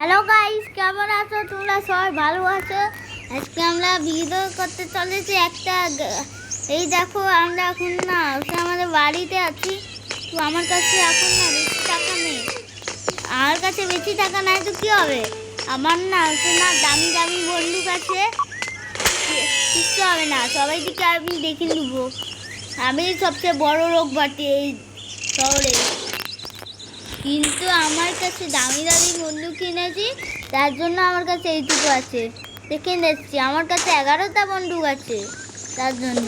Hello guys, কেমন আছো তোমরা? সবাই ভালো আছো? আজকে আমরা ভিডিও করতে চলেছি একটা। এই দেখো, আমরা এখন না আমাদের বাড়িতে আছি। তো আমার কাছে এখন না বেশি টাকা নেই। আমার কাছে বেশি টাকা নাই তো কি হবে? আমার না দামি দামি বন্দুক আছে, কিচ্ছু হবে না। সবাই দিকে আমি দেখে নেবো। আমি সবচেয়ে বড় লোক বাটি এই শহরে, কিন্তু আমার কাছে দামি দামি বন্দুক কিনেছি, তার জন্য আমার কাছে এইটুকু আছে। দেখে নিচ্ছি, আমার কাছে 11টা বন্দুক আছে। তার জন্য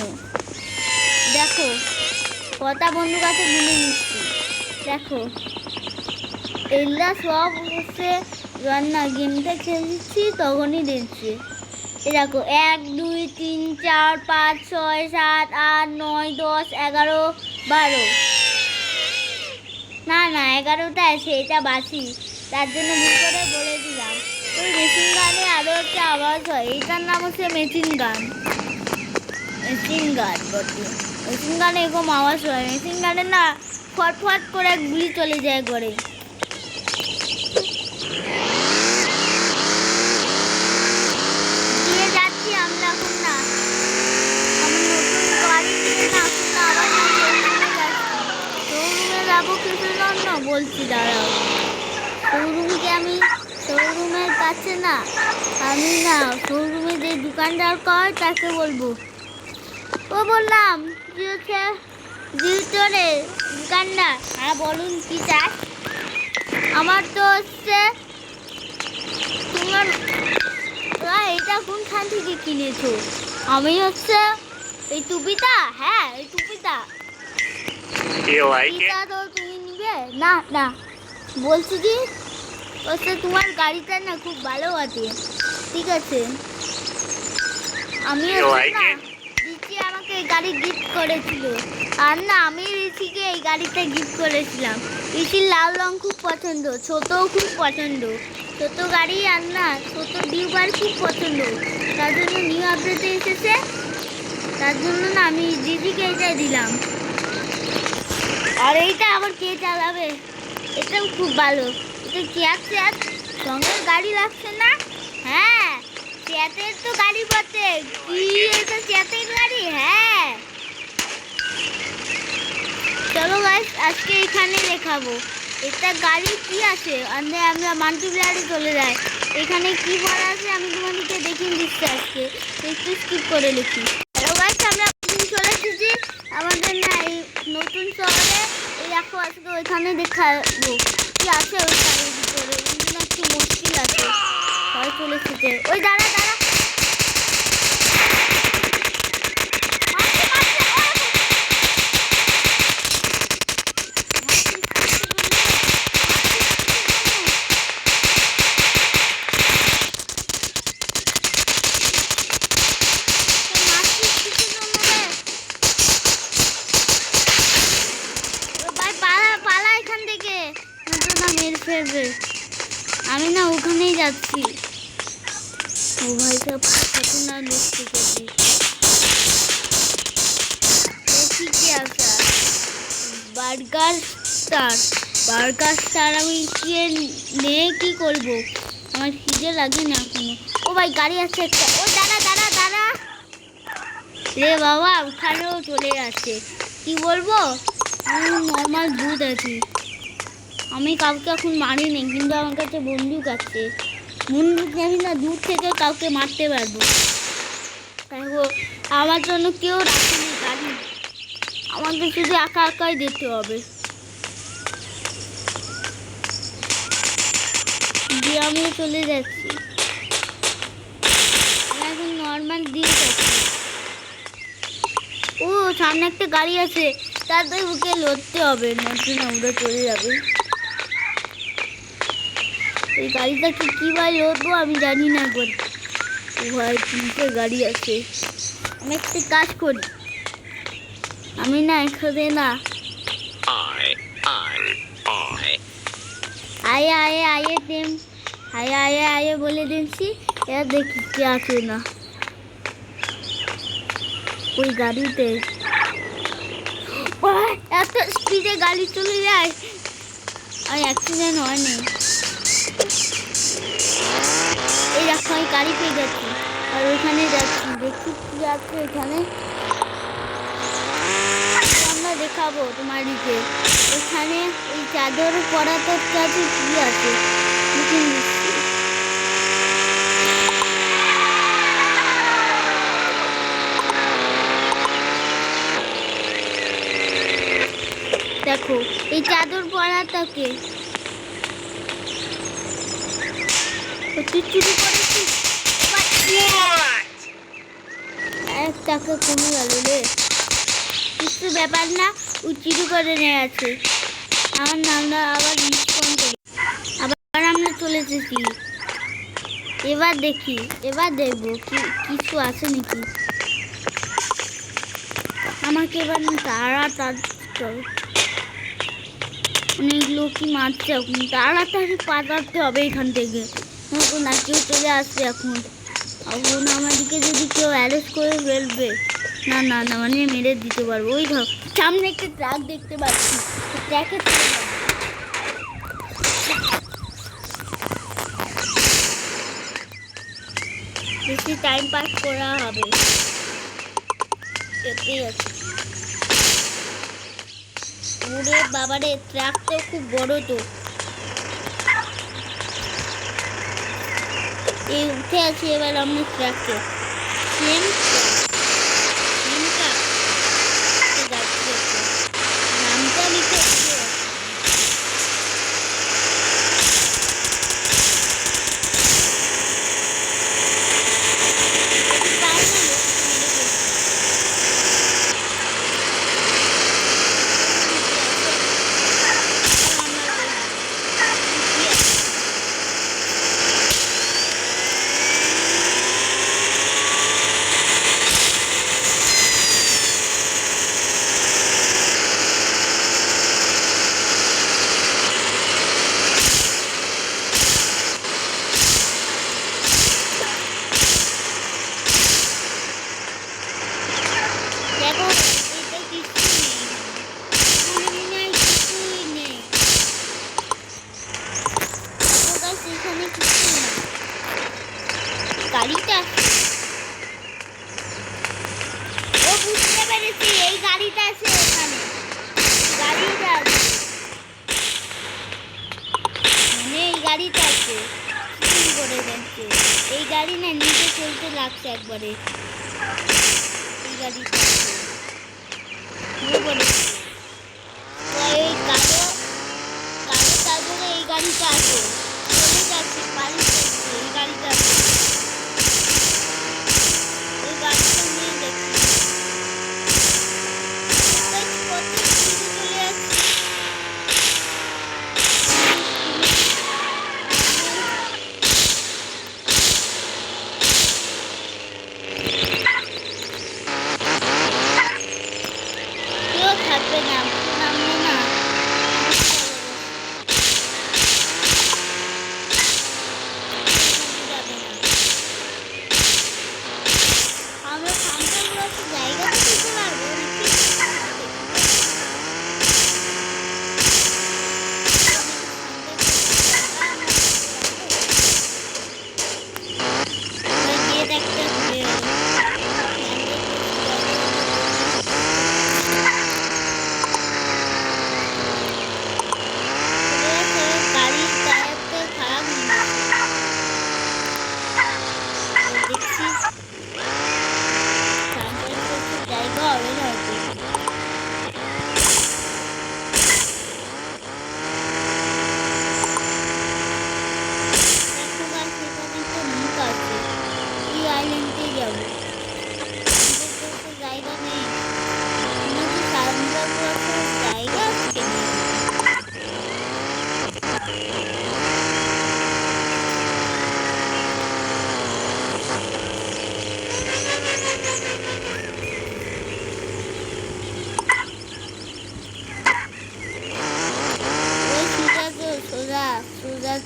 দেখো কটা বন্দুক আছে গুনে নিচ্ছি। দেখো এগুলা সব হচ্ছে রান্না গেমটা খেলছি তখনই দিচ্ছি। এই দেখো 1 2 3 4 5 6 7 8 9 10 11 12। না 11টা আছে, এটা বাসি, তার জন্য ভুল করে বলে দিলাম। ওই মেশিন গানে আরও একটা আওয়াজ হয়, এটার নাম হচ্ছে মেশিন গান বটে। মেশিন গানে এরকম আওয়াজ হয়। মেশিন গানে না ফটফট করে গুলি চলে যায় ঘরে। দিয়ে যাচ্ছি আমরা এখন না, আমার নতুন গাড়ি কিনে না এখন না আবার না শোরুমে যাচ্ছি। শোরুমে যাবো কিছুর জন্য বলছি, দাঁড়াও। শোরুমের কাছে না আমি না শোরুমে যে দোকানদার কয় তাকে বলবো। ও বললাম কি হচ্ছে জিউটরে দোকানদার, হ্যাঁ বলুন কি চাই? আমার তো হচ্ছে তোমার এটা কোনখান থেকে কিনেছো? আমি হচ্ছে এই টুপিটা, হ্যাঁ এই টুপিটা তো তুমি নিবে না? না বলছি কি হচ্ছে তোমার গাড়িটা না খুব ভালো আছে, ঠিক আছে। আমি রিচি আমাকে এই গাড়ি গিফট করেছিল, আর না আমি রিচিকে এই গাড়িটা গিফট করেছিলাম। রিচির লাল রং খুব পছন্দ, ছোটও খুব পছন্দ, ছোট গাড়ি আর না ছোট ডিউবার খুব পছন্দ। তার জন্য নিউ আপডেটে এসেছে, তার জন্য না আমি রিচিকে এইটাই দিলাম। আর এইটা আবার কে চালাবে? এটাও খুব ভালো। এটা চেয়ার সঙ্গে গাড়ি লাগছে না? হ্যাঁ চেয়ারের তো গাড়ি বটে। কি এটা চেয়ারের গাড়ি? হ্যাঁ চলো গাইস, আজকে এখানে দেখাবো এটা গাড়ি কি আছে। আমরা মান্টু বিহারে চলে যাই। এখানে কি বলা আছে আমি তোমাদেরকে দেখিয়ে দিচ্ছি। আজকে একটু স্কিপ করে লিখি। হ্যালো গাইস, আমরা চলে এসেছি আমাদের না এই নতুন শহরে। এই দেখো আজকে ওইখানে দেখাবো কি আছে ওই শাড়ির ভিতরে। না একটু মুশকিল আছে, সবাই চলে এসেছে। ওই দাঁড়া দাঁড়া, আমি না ওখানেই যাচ্ছি। ও ভাই সব না দেখতে গেছি কি আছে বার্গার স্টার আমি নিয়ে কি করবো? আমার খিদে লাগে না এখনো। ও ভাই গাড়ি আছে একটা। ও দাঁড়া দাঁড়া দাঁড়া রে বাবা, ওখানেও চলে যাচ্ছে। কি বলবো, আমি নর্মাল দুধ আছি। আমি কাউকে এখন মারিনি, কিন্তু আমার কাছে বন্দুক আছে। বন্দুক আমি না দূর থেকে কাউকে মারতে পারবো। আমার জন্য কেউ রাখেনি গাড়ি, আমাকে শুধু একাই যেতে হবে। দিয়ে আমিও চলে যাচ্ছি। আমি এখন নর্মাল দিয়ে যাচ্ছি। ও সামনে একটা গাড়ি আছে, তাদের বুকে লড়তে হবে, নতুন আমরা চলে যাবে। এই গাড়িটাকে কি ভাই লড়বো আমি জানি না। একবার ও ভাই 3টে গাড়ি আছে। আমি একটা কাজ করি, আমি না এখানে না আয়ে বলে দিচ্ছি। এরা দেখি কে আছে না ওই গাড়িতে। এত স্পিডে গাড়ি চলে যায়, আর অ্যাক্সিডেন্ট হয়নি। বাড়ি পেয়ে গেছি, আর ওইখানে যাচ্ছি, দেখি কি আছে এখানে। আমরা দেখাবো তোমাদেরকে এখানে এই চাদর পরাটার কাছে কি আছে। দেখো এই চাদর পরাটাকে চুরি করেছি, এক টাকা কমে গেল রে। কিছু ব্যাপার না, ও চুরি করে নিয়ে আছে। আমার নামটা আবার রিস্পন্ড করি, আবার আমরা চলে এসেছি। এবার দেখি, এবার দেখবো কিছু আছে নাকি। আমাকে এবার তাড়াতাড়ি অনেক লোকই মারছে, এখন তাড়াতাড়ি পাঠাতে হবে এখান থেকে, না কেউ চলে আসবে এখন। এখন আমাদেরকে যদি কেউ অ্যারেস্ট করে ফেলবে, না না না মানে মেরে দিতে পারবো। ওই ধর সামনে একটা ট্রাক দেখতে পাচ্ছি, ট্রাকে বেশি টাইম পাস করা হবে। ওরে বাবারে, ট্রাক তো খুব বড় তো। এই উঠে আছি এবার আমরা ট্রাকে, নামটা লিখে গাড়িটা, ও বুঝতে পেরেছি এই গাড়িটা আছে ওখানে, গাড়িটা আছে মানে এই গাড়িটা আছে করে যাচ্ছে। এই গাড়ি না নিজে চলতে লাগছে একবারে, এই গাড়িটা এই কালো কালো তারপরে এই গাড়িটা আছে, চলে যাচ্ছে পানি যাচ্ছে, এই গাড়িটা আছে।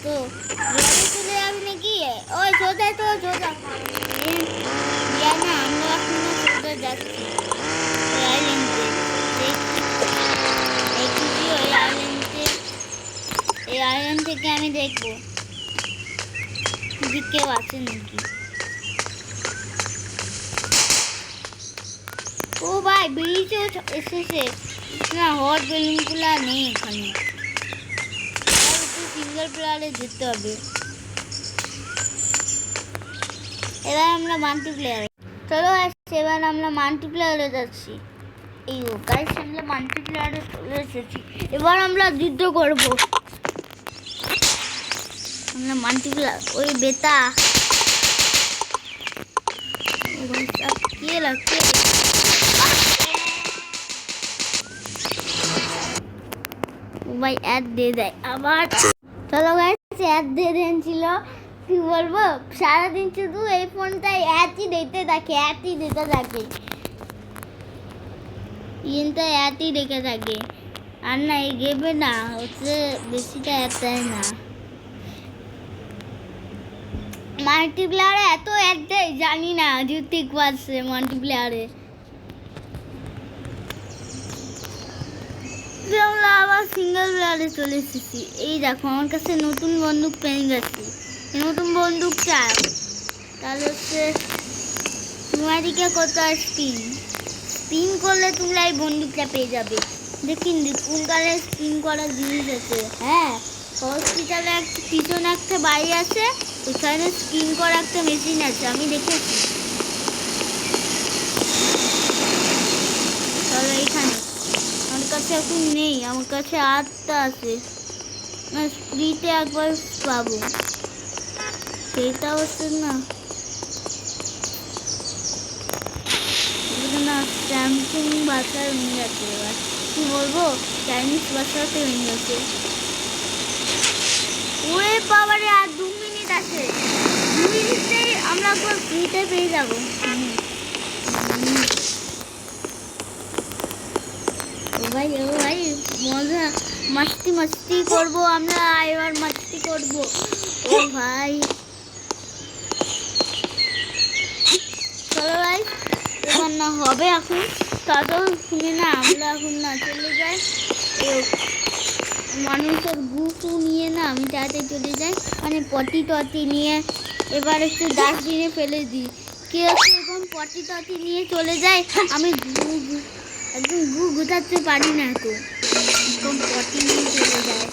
তো জলে চলে যাবি নাকি? ওই সোজা তো সোজা না, আমরা এখন সোজা যাচ্ছি ওই আইল্যান্ডে। দেখছি ওই আইল্যান্ডে, এই আইল্যান্ড থেকে আমি দেখবো যদি কেউ আছে নাকি। ও ভাই ব্রিজও এসেছে না, হট বেলুনগুলো নেই এখানে, সিঙ্গেল প্লেয়ারে যেতে হবে। এবার আমরা মাল্টিপ্লেয়ারে, চলো এবার আমরা মাল্টিপ্লেয়ারে যাচ্ছি। এই ও গাইস আমরা মাল্টিপ্লেয়ারে চলে এসেছি, এবার আমরা যুদ্ধ করব। আমরা মাল্টিপ্লেয়ার ওই বেটা কে লাগছে ভাই, অ্যাড দিয়ে দেয় আবার। চলো গাইস অ্যাড দিয়ে দিয়েছিল, কি বলবো সারাদিন শুধু এই ফোনটাই অ্যাডই দিতে থাকে, অ্যাডই দিতে থাকে, ইনটা অ্যাডই দেখে থাকে। আর না এই গেমে না হচ্ছে বেশিটা অ্যাড দেয় না, মাল্টিপ্লেয়ারে এত অ্যাড দেয় জানি না, ঠিক পারছে মাল্টিপ্লেয়ারে। আমরা আবার সিঙ্গেল প্লেয়ারে চলে এসেছি। এই দেখো আমার কাছে নতুন বন্দুক পেয়ে গেছি, নতুন বন্দুক চাই, তাহলে হচ্ছে তোমাদিকে কত স্পিন করলে তোমরা এই বন্দুকটা পেয়ে যাবে। দেখি কোন কালে স্পিন করার জিনিস আছে। হ্যাঁ হসপিটালে একটা পিছনে একটা বাড়ি আছে, ওখানে স্পিন করা একটা মেশিন আছে, আমি দেখেছি। তাহলে এইখানে আমার কাছে এখন নেই, আমার কাছে 8টা আছে, ফ্রিতে একবার পাবো, সেটা হচ্ছে না না স্যামসুং ভাষা হয়ে গেছে, এবার কি বলবো চাইনিজ ভাষাতে হয়ে গেছে। ওরে বাবারে আর 2 মিনিট আছে, 2 মিনিটেই আমরা একবার ফ্রিতে পেয়ে যাবো। ও ভাই মজা মাস্তি করবো আমরা, এবার মাস্তি করবো। ও ভাই চলো ভাই এবার না হবে এখন, তত শুনে না আমরা এখন না চলে যাই মানুষের গু নিয়ে না, আমি তাড়াতাড়ি চলে যাই, মানে পটি নিয়ে এবার একটু ডাস্টবিনে ফেলে দিই। কে হচ্ছে এখন পটি নিয়ে চলে যায়, আমি একদম গুছাতে পারি না, তো একদম পটি নিয়ে চলে যায়,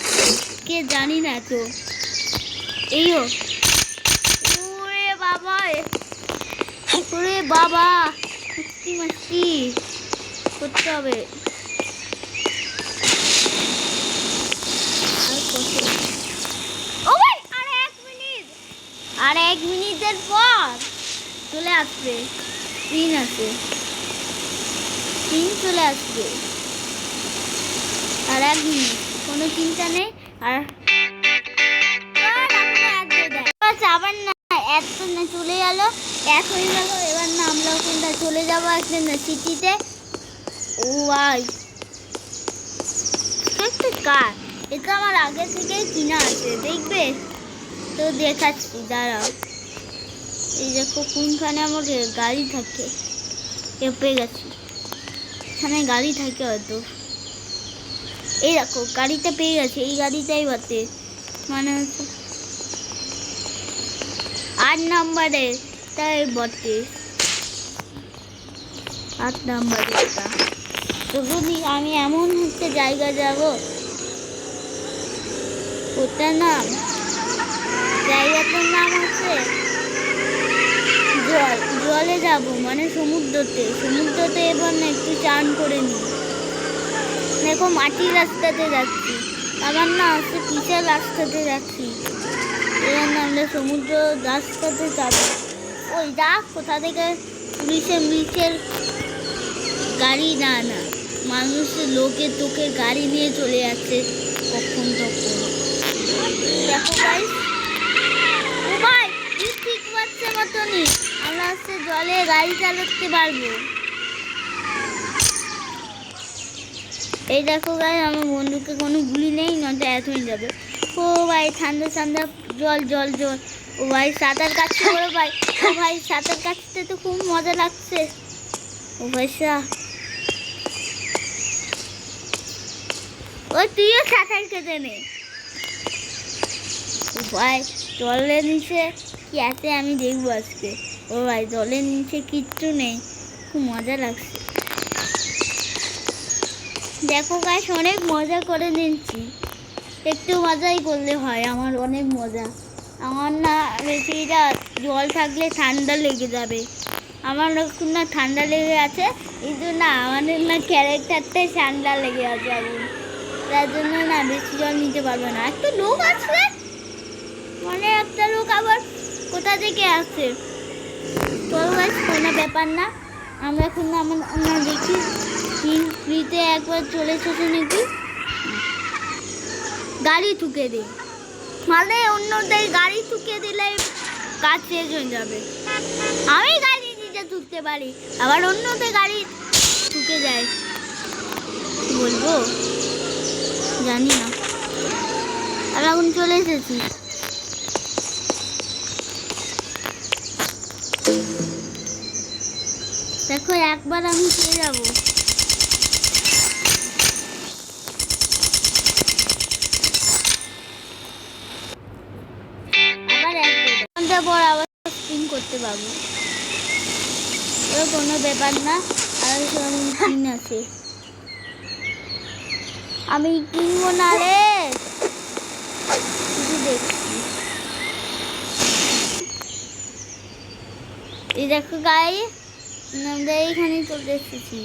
কে জানি না তো। এইও ওরে বাবা, ওরে বাবা মাস্তি করতে হবে। আর 1 মিনিটের পর চলে আসবে, স্পিন আছে, স্পিন চলে আসবে। আর 1 মিনিট কোনো চিন্তা নেই। আর আবার না এত না চলে গেল, এক হয়ে গেল। এবার না আমরা ওখানটা চলে যাবো একটা না সিটিতে। ও ভাই একটা কার, এটা আমার আগে থেকেই কিনা আছে, দেখবে তো দেখাচ্ছি দাঁড়াও। এই দেখো কোনখানে আমার গাড়ি থাকে, পেয়ে গেছি, এখানে গাড়ি থাকে হয়তো। এই দেখো গাড়িটা পেয়ে গেছে, এই গাড়িটাই বটে, মানে হচ্ছে 8 নম্বরে, তাই বটে 8 নম্বরে। তো যদি আমি এমন একটা জায়গা যাব, ওটার নাম জায়গাটার নাম হচ্ছে জলে যাব, মানে সমুদ্রতে এবার না একটু চান করে নিই। দেখো মাটির রাস্তাতে যাচ্ছি, আবার না হচ্ছে পিচের রাস্তাতে যাচ্ছি, এবার না আমরা সমুদ্র রাস্তাতে যাবো। ওই দেখ কোথা থেকে পুলিশের গাড়ি, না মানুষের লোকের গাড়ি নিয়ে চলে যাচ্ছে কখন তখন। দেখো ভাই, ও ভাই ঠিক পাচ্ছে মতনই আমরা হচ্ছে জলে গাড়ি চালাতে পারবো। এই দেখো ভাই আমার বন্ধুকে কোনো গুলি নেই, নয়তো এত হয়ে যাবে। ও ভাই ঠান্ডা জল। ও ভাই সাঁতার কাটতে বলো ভাই, ও ভাই সাঁতার কাটতে তো খুব মজা লাগছে। ও ভাই ও তুইও সাঁতার কেটে নে। ও ভাই জলের নিচে কি আছে আমি দেখবো আজকে। ও ভাই জলের নিচে কিচ্ছু নেই, খুব মজা লাগছে। দেখো গাইস, অনেক মজা করে নিচ্ছি। একটু মজাই করলে হয়, আমার অনেক মজা। আমার না বেশিটা জল থাকলে ঠান্ডা লেগে যাবে। আমার এখন না ঠান্ডা লেগে আছে, এই জন্য আমাদের না ক্যারেক্টারটাই ঠান্ডা লেগে আছে এখন। তার জন্য না বেশি জল নিতে পারবে না। একটা লোক আসবে, মানে একটা লোক আবার কোথা থেকে আসছে। চলো গাইস, কোনো ব্যাপার না। আমরা এখন আমরা দেখি ফ্রিতে একবার চলে এসেছে নাকি। গাড়ি ঠুকে দিই, মানে অন্যদের গাড়ি ঠুকে দিলে কাজ শেষ হয়ে যাবে। আমি গাড়ি নিজে ঠুকতে পারি, আবার অন্যদের গাড়ি ঠুকে যায়। কি বলবো জানি না। আর এখন চলে এসেছি। দেখো একবার আমি খেয়ে যাবো। আবার এক ঘন্টা পর আবার স্পিন করতে পারবো, কোনো ব্যাপার না। আর কিন আছে, আমি কিনবো না রে, শুধু দেখছি। এই দেখো গাই, আমরা এইখানে চলে এসেছি।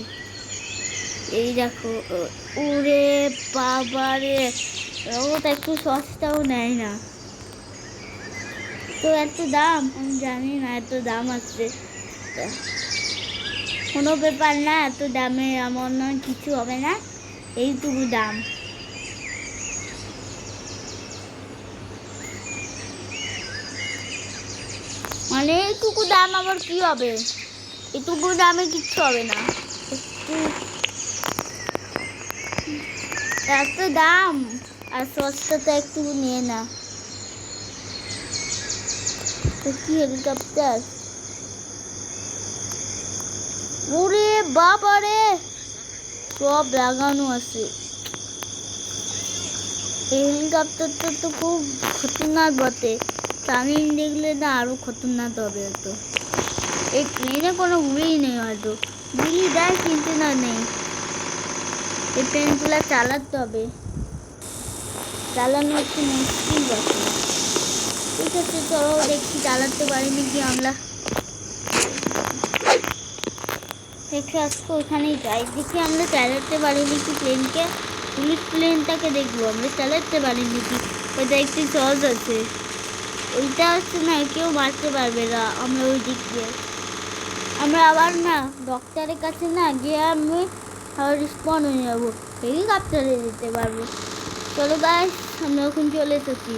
এই দেখো, ওরে বাবারে, ও তো একটু সস্তাও নেয় না। তো এত দাম, আমি জানি না এত দাম আছে। কোনো ব্যাপার না, এত দামে এমন নয় কিছু হবে না, এইটুকু দাম। মানে এইটুকু দাম আবার কি হবে, এটুকু দামে কিচ্ছু হবে না। এত দাম আর সস্তাতে একটু নিয়ে না। তো কি হেলিকপ্টার, ওরে বাবারে, সব লাগানো আছে। এই হেলিকপ্টারটা তো খুব খতরনাক বটে, টার্নিং দেখলে না আরো খতরনাক হবে। তো এই ট্রেনে কোনো উড়েই নেই, হয়তো গুলি দেয় কিন্তু না নেই। এই ট্রেনগুলো চালাতে হবে, চালানো একটু মুশকিল বটে। ঠিক আছে, চলো দেখছি চালাতে পারি নাকি আমরা। দেখে আজকে ওখানেই যাই, দেখি আমরা চালাতে পারি নাকি প্লেনকে। পুলিশ প্লেনটাকে দেখবো আমরা চালাতে পারি নাকি। ওইটা একটু সহজ আছে, ওইটা হচ্ছে না কেউ মারতে পারবে না। আমরা ওই দিক দিয়ে আমরা আবার না ডক্টরের কাছে না গিয়ে আমি আবার রিসপন্ড হয়ে যাবো, হেলিকপ্টারে যেতে পারবো। চলো গাইস, আমরা এখন চলে এসেছি।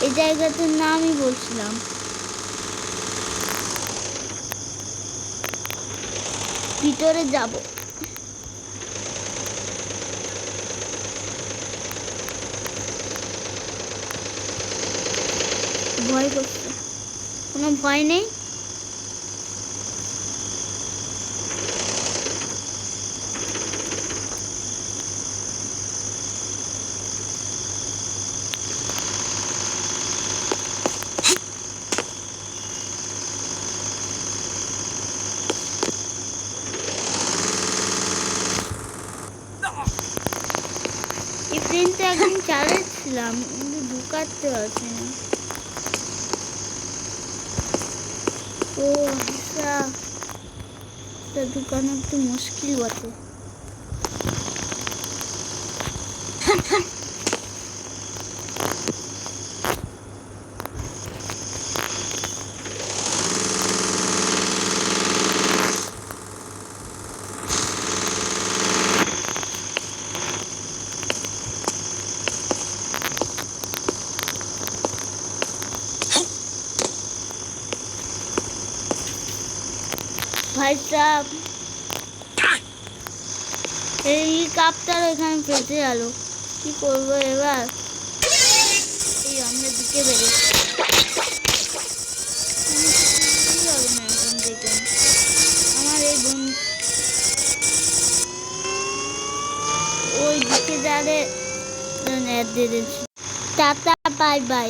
এই জায়গাটার নামই বলছিলাম। ভিতরে যাব, ভয় করছে, কোনো ভয় নেই। এই প্লেনটা একদম চালাচ্ছিলাম, কিন্তু ঢুকাতে পারছি না। ও আচ্ছা, ঢুকানো একটু মুশকিল বটে। ভাই সাহেব, হেলিকপ্টার এখানে ফেসে গেল, কি করবো এবার। এই আমরা দিকে বেরো, হবে না এখন থেকে। আমার এই বন্ধু ওই দিকে যারে দিয়ে দিচ্ছি। Tata, bye bye.